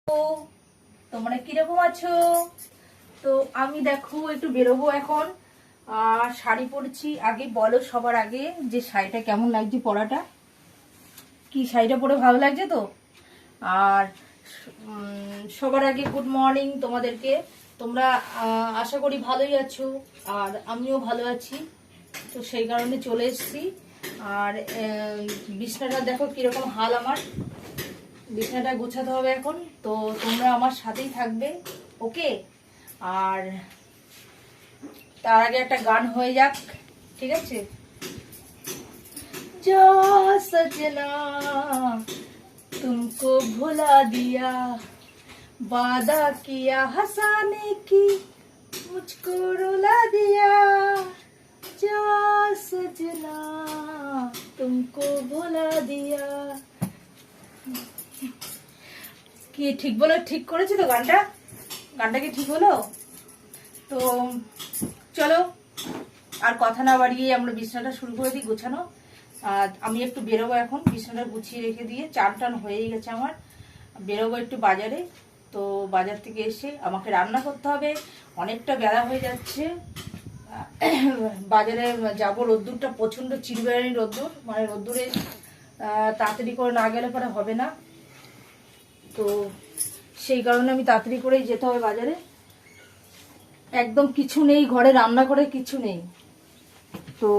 তোমরা কিরকম আছো? তো আমি দেখো একটু বেরোবো এখন। আর শাড়ি পরেছি। আগে বলো সবার আগে যে শাড়িটা কেমন লাগছে, পরাটা কি শাড়িটা পরে ভালো লাগছে তো? আর সবার আগে গুড মর্নিং তোমাদেরকে। তোমরা আশা করি ভালোই আছো, আর আমিও ভালো আছি। তো সেই কারণে চলে এসেছি। আর বিছনাটা দেখো কিরকম হাল আমার। বিছানাটা গোছাতে হবে এখন। তো তোমরা আমার সাথেই থাকবে, ওকে? আর তার আগে একটা গান হয়ে যাক, ঠিক আছে? যা সजना तुमको भुला दिया, वादा किया हंसाने की मुझको रुला दिया, जा सजना तुमको भुला दिया। কি ঠিক বলে, ঠিক করেছি তো গানটা? গানটা কি ঠিক হলো? তো চলো আর কথা না বাড়িয়ে আমরা বিছানাটা শুরু করে দিই গোছানো। আর আমি একটু বেরোবো এখন, বিছানাটা গুছিয়ে রেখে দিয়ে। চান টান হয়েই গেছে আমার। বেরোবো একটু বাজারে। তো বাজার থেকে এসে আমাকে রান্না করতে হবে, অনেকটা বেলা হয়ে যাচ্ছে। বাজারে যাবো, রোদ্দুরটা প্রচণ্ড চিরবেড়ানি রোদ্দুর, মানে রোদ্দুরে তাড়াতাড়ি করে না গেলে পরে হবে না। তো সেই কারণে আমি তাড়াতাড়ি করেই যেতে হবে বাজারে। একদম কিছু নেই ঘরে, রান্না করে কিছু নেই। তো